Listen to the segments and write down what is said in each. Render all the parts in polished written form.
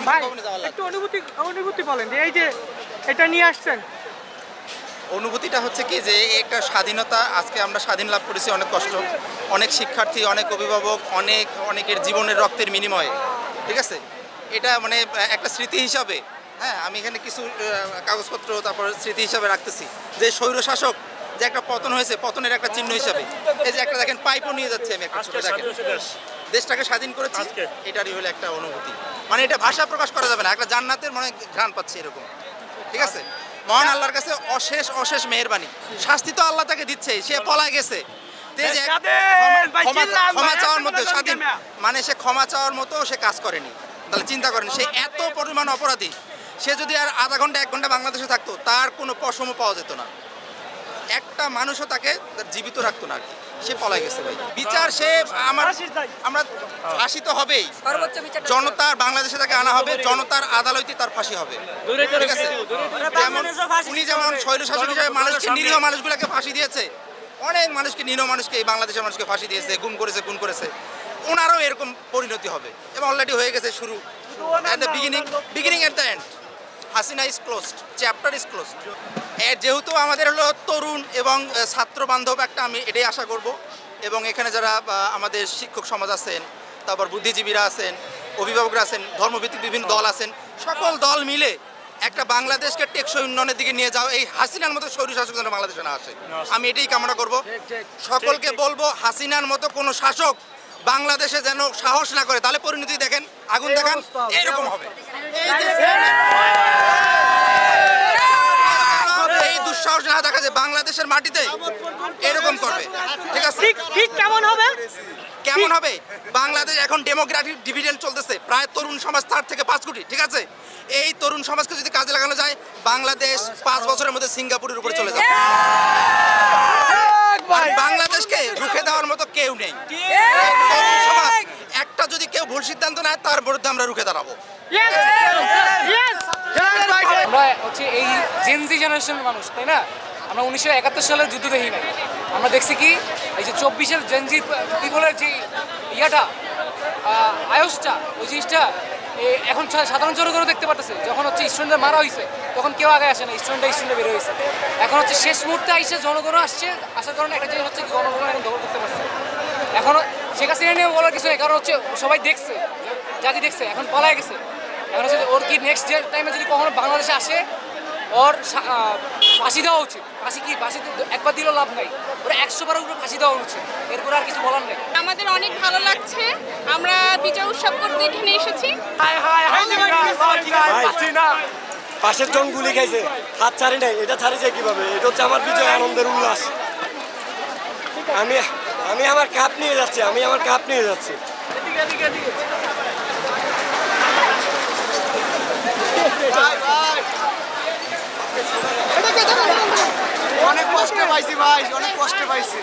ভাই একটু অনুভূতি বলেন যে এই যে এটা নিয়ে আসছেন। অনুভূতিটা হচ্ছে কি যে একটা স্বাধীনতা, আজকে আমরা স্বাধীন লাভ করেছি অনেক কষ্ট, অনেক শিক্ষার্থী, অনেক অভিভাবক, অনেকের জীবনের রক্তের বিনিময়ে, ঠিক আছে। এটা মানে একটা স্মৃতি হিসাবে, হ্যাঁ, আমি এখানে কিছু কাগজপত্র তারপর স্মৃতি হিসাবে রাখতেছি যে স্বৈরশাসক যে একটা পতন হয়েছে, পতনের একটা চিহ্ন হিসাবে। এই যে একটা দেখেন পাইপও নিয়ে যাচ্ছে আমি, একটা ছোট দেখেন, দেশটাকে স্বাধীন করেছি, এটারই হলো একটা অনুভূতি। মানে এটা ভাষা প্রকাশ করা যাবে না, একটা জান্নাতের মনে ঘ্রাণ পাচ্ছে এরকম, ঠিক আছে। মহান আল্লাহর কাছে অশেষ মেহেরবানি, শাস্তি তো আল্লাহ তাকে দিচ্ছে, সে পলায় গেছে, ক্ষমা চাওয়ার মতো স্বাধীন, মানে সে ক্ষমা চাওয়ার মতো সে কাজ করেনি। তাহলে চিন্তা করেন, সে এত পরিমাণ অপরাধী, সে যদি আর আধা ঘন্টা 1 ঘন্টা বাংলাদেশে থাকতো তার কোনো পশম পাওয়া যেত না, একটা মানুষও তাকে জীবিত রাখতো না আর কি। সে পলায় গেছে ভাই। বিচার সে আমরা ফাঁসি তো হবেই, জনতার বাংলাদেশে তাকে আনা হবে, জনতার আদালতে তার ফাঁসি হবে, ঠিক আছে। যেমন উনি যেমন স্বৈরশাসক হিসেবে মানুষকে, নিরীহ মানুষগুলোকে ফাঁসি দিয়েছে, অনেক মানুষকে, নিরীহ মানুষকে, এই বাংলাদেশের মানুষকে ফাঁসি দিয়েছে, গুম করেছে, ওনারও এরকম পরিণতি হবে এবং অলরেডি হয়ে গেছে শুরু। At the beginning at the end, Hasina is closed, chapter is closed. যেহেতু আমাদের হলো তরুণ এবং ছাত্র বান্ধব একটা, আমি এটাই আশা করব। এবং এখানে যারা আমাদের শিক্ষক সমাজ আছেন, তারপর বুদ্ধিজীবীরা আছেন, অভিভাবকরা আছেন, ধর্মভিত্তিক বিভিন্ন দল আছেন, সকল দল মিলে একটা বাংলাদেশকে টেকসই উন্নয়নের দিকে নিয়ে যাও। এই হাসিনার মতো স্বৈরশাসক যেন বাংলাদেশে না আসে, আমি এটাই কামনা করব। সকলকে বলবো হাসিনার মতো কোনো শাসক বাংলাদেশে যেন সাহস না করে, তাহলে পরিণতি দেখেন, আগুন দেখান, এরকম হবে। এই দুঃসাহস না দেখা যায় বাংলাদেশের মাটিতে এরকম করবে, ঠিক আছে। ঠিক কেমন হবে বাংলাদেশ এখন ডেমোগ্রাফিক ডিভিডেন্ড চলতেছে, প্রায় তরুণ সমাজ 4 থেকে 5 কোটি, ঠিক আছে। এই তরুণ সমাজকে যদি কাজে লাগানো যায়, বাংলাদেশ 5 বছরের মধ্যে সিঙ্গাপুরের উপরে চলে যাবে। বাংলাদেশকে রুখে দেওয়ার মতো কেউ নেই। তরুণ সমাজ একটা যদি কেউ ভুল সিদ্ধান্ত নেয়, তার বিরুদ্ধে আমরা রুখে দাঁড়াবো। আমরা হচ্ছে এই জেনজি জেনারেশনের মানুষ, তাই না? আমরা 1971 সালের যুদ্ধ দেখি নাই, আমরা দেখছি কি এই যে 24-এর জেনজি পিপলের যে ইয়াটা, আয়সটা, ওই জিনিসটা এখন সাধারণ জনগণও দেখতে পারতেছে। যখন হচ্ছে স্টুডেন্টরা মারা হয়েছে, তখন কেউ আগে আসে না, স্টুডেন্টরা বের হয়েছে। এখন হচ্ছে শেষ মুহূর্তে আইসে জনগণও আসছে, আসার কারণে একটা জিনিস হচ্ছে জনগণ এখন দখল করতে পারছে। এখন শেখ হাসিনা নিয়ে বলার কিছু নেই, কারণ হচ্ছে সবাই দেখছে, জাতি দেখছে, এখন পালায় গেছে। এখন হচ্ছে ওর কি নেক্সট যে টাইমে যদি কখনো বাংলাদেশে আসে, ওর ফাঁসি দেওয়া উচিত। ফাঁসি একবার দিলেও লাভ নাই, ওরা 100 বারের উপরে ফাঁসি দেওয়া উচিত, এরপরে আর কিছু বলার নেই। আমাদের অনেক ভালো লাগছে, আমরা বিজয় উৎসব করতে এখানে এসেছি। পাশের জন গুলি খাইছে, হাত ছাড়ি নাই, এটা ছাড়ি যায় কিভাবে? এটা হচ্ছে আমার বিজয় আনন্দের উল্লাস। আমি আমার কাপ নিয়ে যাচ্ছি, অনেক কষ্ট পাইছি ভাই, অনেক কষ্ট পাইছি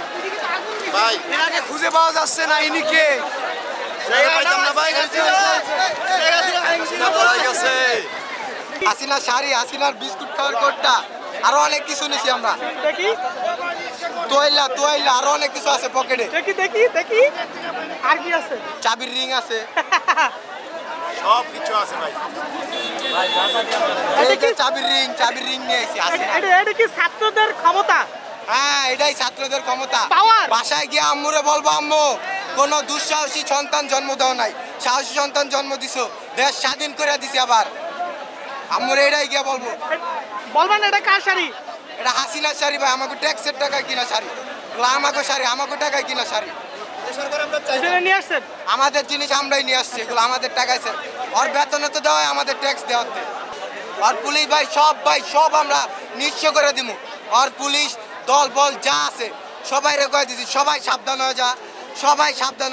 ভাই। এনাকে খুঁজে পাওয়া যাচ্ছে না, ইনি কে? হাসিনার শাড়ি, হাসিনার বিস্কুট খাওয়ার কোটটা, আরো অনেক কিছু নিছি আমরা। তোয়াইলা আরো অনেক কিছু আছে পকেটে। দেখি আর কি আছে? চাবির রিং আছে, সব কিছু আছে ভাই। চাবির রিং নিয়ে এসেছি। এটা কি ছাত্রদের ক্ষমতা? হ্যাঁ, এটাই ছাত্রদের ক্ষমতা। বাসায় গিয়ে আম্মুরে বলবো, আম্মু কোনো দুঃসাহসী সন্তান জন্ম দাও নাই, সাহসী সন্তান জন্ম দিছো, দেশ স্বাধীন করে দিছি আবার। আম্মুরে এটাই গিয়ে বলবো। বলবেন এটা কার শাড়ি? এটা হাসিনার শাড়ি ভাই, আমাকে ট্যাক্সের টাকায় কিনা শাড়ি, আমাকে শাড়ি, আমাকে টাকায় কিনা শাড়ি। আমাদের জিনিস আমরাই নিয়ে আসছি, এগুলো আমাদের টাকায়। ওর বেতনে তো দেওয়া, আমাদের ট্যাক্স দেওয়াতে। আর পুলিশ ভাই সব আমরা নিঃস্ব করে দিব। আর পুলিশ দল বল যা আছে সবাই রেখে দিছি, সবাই সাবধান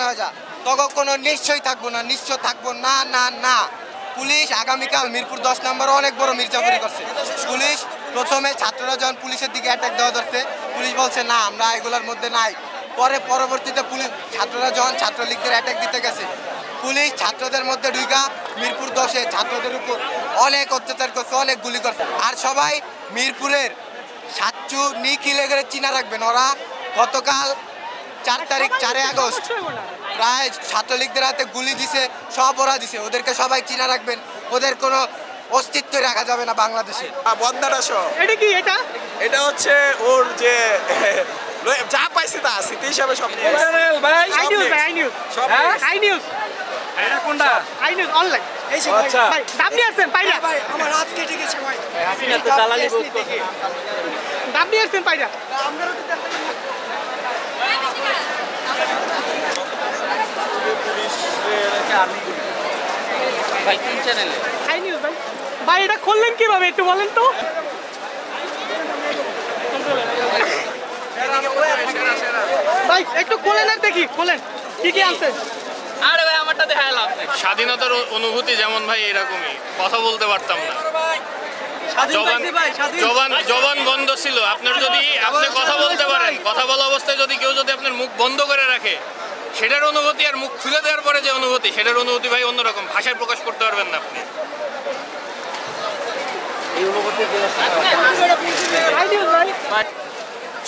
হয়ে যা, তখন কোনো নিশ্চয় থাকবো না। পুলিশ আগামীকাল মিরপুর 10 নম্বরে অনেক বড় মির্জাফরি করছে। পুলিশ প্রথমে ছাত্ররা যখন পুলিশের দিকে অ্যাটাক দেওয়া ধরছে, পুলিশ বলছে না, আমরা এগুলোর মধ্যে নাই। পরবর্তীতে পুলিশ ছাত্ররা যখন ছাত্রলীগদের অ্যাটাক দিতে গেছে, পুলিশ ছাত্রদের মধ্যে ঢুকা মিরপুর 10-এ ছাত্রদের উপর অনেক অত্যাচার করছে, অনেক গুলি করছে। আর সবাই মিরপুরের সাচ্চু নিখিলের চিনা রাখবেন, ওরা গতকাল 4 তারিখ 4 আগস্ট প্রায় ছাত্রলীগদের হাতে গুলি দিছে, সব ওরা দিছে। ওদেরকে সবাই চিনা রাখবেন, ওদের কোনো অস্তিত্ব রাখা যাবে না বাংলাদেশে। বন্দাটা সহ এটা কি এটা? এটা হচ্ছে ওর যে যা পাইছে তা স্মৃতি হিসাবে সব নিয়ে আই নিউজ ভাই, আই নিউজ, আই নিউজ। এটা কোনটা? I news online. আচ্ছা ভাই দাম নিয়ে আসছেন পাইরা? ভাই আমার হাত কেটে গেছে ভাই। হাসিনা তো দালালি বহুত করে। দাম নিয়ে আসছেন পাইরা? ভাই কোন চ্যানেলে? আই নিউজ ভাই। ভাই এটা খুললেন কিভাবে একটু বলেন তো? ভাই একটু খোলেন আর দেখি, খোলেন কি কি আনছেন। আরে ভাই আমারটা দেখায় লাভ নেই। স্বাধীনতার অনুভূতি যেমন ভাই এরকমই, কথা বলতে পারতাম না, জবান বন্ধ ছিল। আপনার যদি আপনি কথা বলতে পারেন, কথা বলা অবস্থায় যদি কেউ যদি আপনার মুখ বন্ধ করে রাখে, সেটার অনুভূতি আর মুখ খুলে দেওয়ার পরে যে অনুভূতি, সেটার অনুভূতি ভাই অন্যরকম, ভাষায় প্রকাশ করতে পারবেন না আপনি। আই নিউজ ভাই।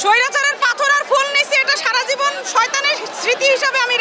স্বৈরাচারের পাথর আর ফুল নিছে, এটা সারা জীবন শয়তানের স্মৃতি হিসাবে আমি